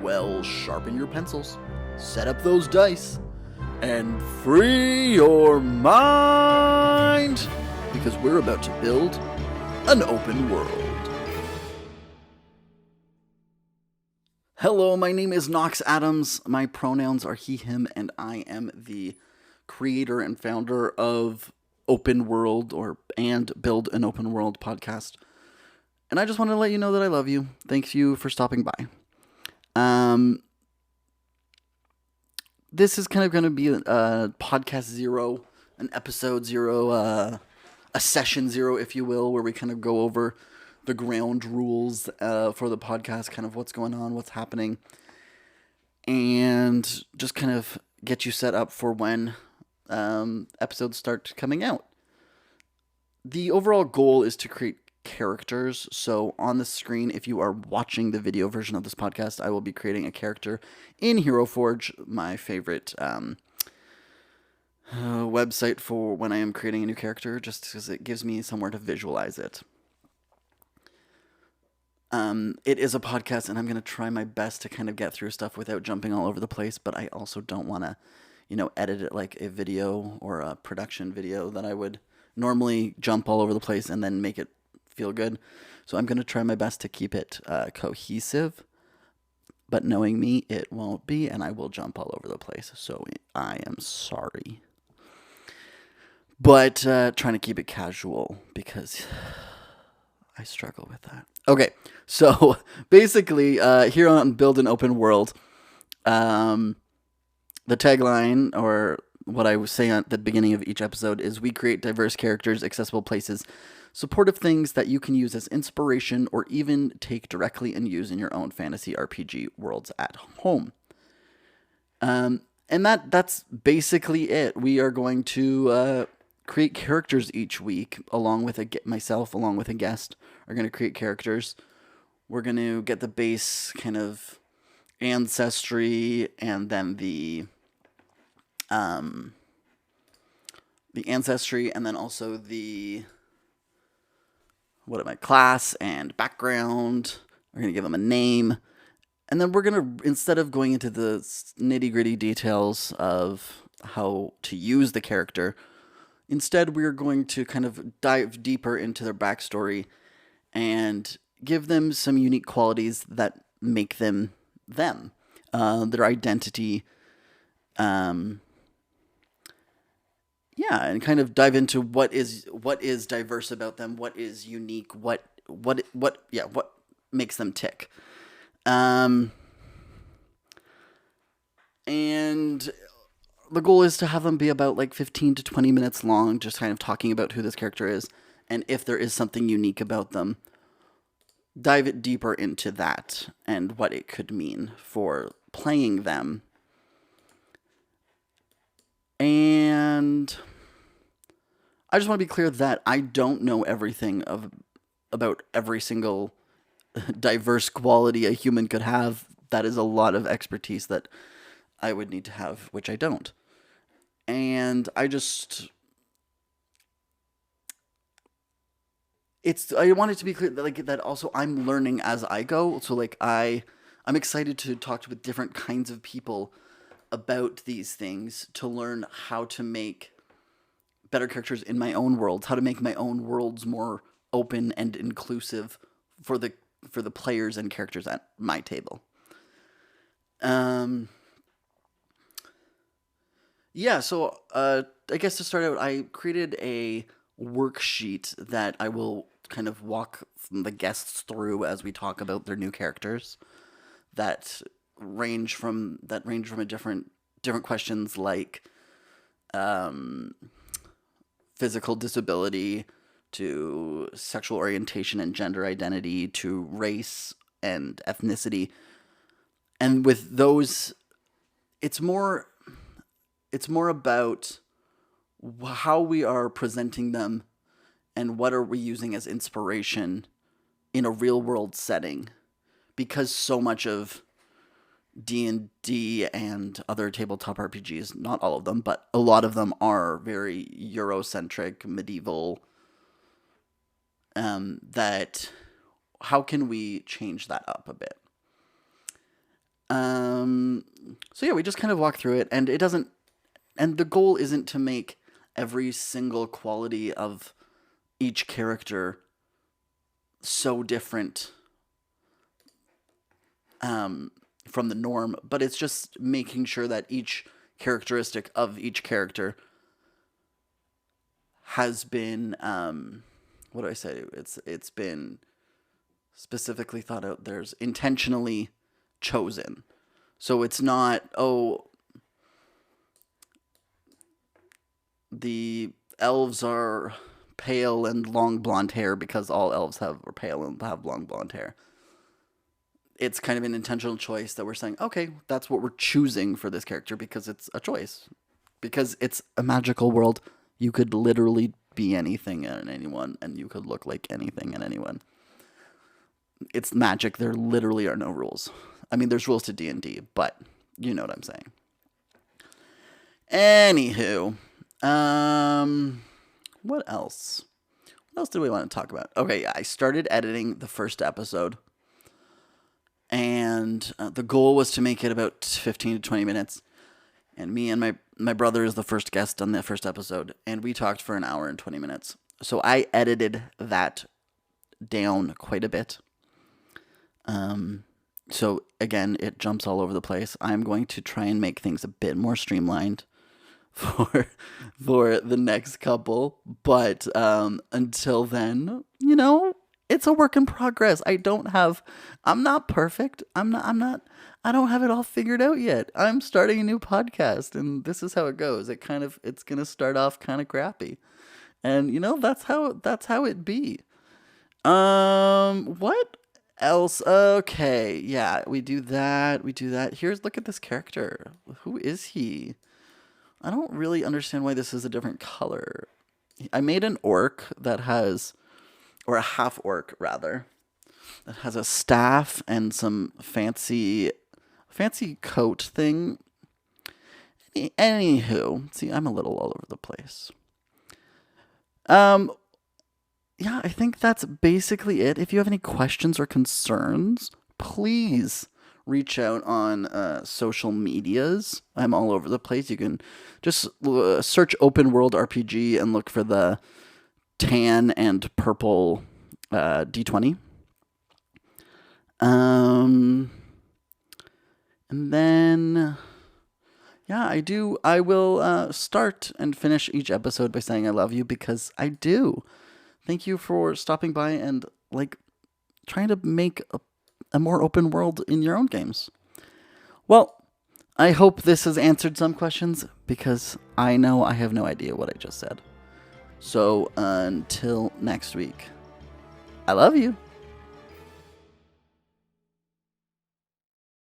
well, sharpen your pencils, set up those dice, and free your mind, because we're about to build an open world. Hello, my name is Knox Adams. My pronouns are he, him, and I am the creator and founder of OpenWorld and Build an Open World podcast. And I just wanted to let you know that I love you. Thank you for stopping by. This is kind of going to be a podcast 0, an episode 0, a session 0, if you will, where we kind of go over the ground rules for the podcast, kind of what's going on, what's happening, and just kind of get you set up for when episodes start coming out. The overall goal is to create characters. So on the screen, if you are watching the video version of this podcast, I will be creating a character in Hero Forge, my favorite website for when I am creating a new character, just because it gives me somewhere to visualize it. It is a podcast, and I'm going to try my best to kind of get through stuff without jumping all over the place, but I also don't want to, edit it like a video or a production video that I would normally jump all over the place and then make it feel good. So I'm going to try my best to keep it cohesive, but knowing me, it won't be, and I will jump all over the place. So I am sorry. But trying to keep it casual, because I struggle with that. Okay, so basically, here on Build an Open World, the tagline, or what I was saying at the beginning of each episode, is we create diverse characters, accessible places, supportive things that you can use as inspiration or even take directly and use in your own fantasy RPG worlds at home. And that's basically it. We are going to create characters each week, along with myself, along with a guest, are going to create characters. We're going to get the base kind of ancestry, and then the ancestry, and then also the class and background. We're going to give them a name. And then we're going to, instead of going into the nitty-gritty details of how to use the character, instead we're going to kind of dive deeper into their backstory and give them some unique qualities that make them them. Their identity, and kind of dive into what is diverse about them, what is unique, what makes them tick. And the goal is to have them be about like 15 to 20 minutes long, just kind of talking about who this character is, and if there is something unique about them, dive it deeper into that and what it could mean for playing them. And I just want to be clear that I don't know everything about every single diverse quality a human could have. That is a lot of expertise that I would need to have, which I don't. And I want it to be clear that that also I'm learning as I go. So I'm excited to talk with different kinds of people about these things, to learn how to make better characters in my own worlds, how to make my own worlds more open and inclusive for the players and characters at my table. So I guess to start out, I created a worksheet that I will kind of walk the guests through as we talk about their new characters that range from a different questions like physical disability, to sexual orientation and gender identity, to race and ethnicity. And with those, it's more about how we are presenting them and what are we using as inspiration in a real world setting, because so much of D&D and other tabletop RPGs, not all of them, but a lot of them are very Eurocentric, medieval, that how can we change that up a bit? So yeah, we just kind of walk through it, and it doesn't. And the goal isn't to make every single quality of each character so different from the norm, but it's just making sure that each characteristic of each character has been what do I say? It's been specifically thought out. There's intentionally chosen. So it's not, oh, the elves are pale and long blonde hair because all elves are pale and have long blonde hair. It's kind of an intentional choice that we're saying, okay, that's what we're choosing for this character because it's a choice. Because it's a magical world. You could literally be anything and anyone, and you could look like anything and anyone. It's magic. There literally are no rules. I mean, there's rules to D&D, but you know what I'm saying. Anywho, what else? What else do we want to talk about? Okay, I started editing the first episode, and the goal was to make it about 15 to 20 minutes. And me and my brother is the first guest on the first episode, and we talked for an hour and 20 minutes. So I edited that down quite a bit. So again, it jumps all over the place. I'm going to try and make things a bit more streamlined for the next couple, but until then, it's a work in progress. I'm not perfect. I don't have it all figured out yet. I'm starting a new podcast, and this is how it goes. It's going to start off kind of crappy. And that's how it be. What else? Okay. Yeah, we do that. Look at this character. Who is he? I don't really understand why this is a different color. I made an orc that has, or a half orc rather, that has a staff and some fancy coat thing. Anywho, see, I'm a little all over the place. Yeah, I think that's basically it. If you have any questions or concerns, please reach out on social medias. I'm all over the place. You can just search OpenWorld RPG and look for the tan and purple D20. And then, yeah, I will start and finish each episode by saying I love you, because I do. Thank you for stopping by and trying to make a more open world in your own games. Well, I hope this has answered some questions, because I know I have no idea what I just said. So until next week, I love you.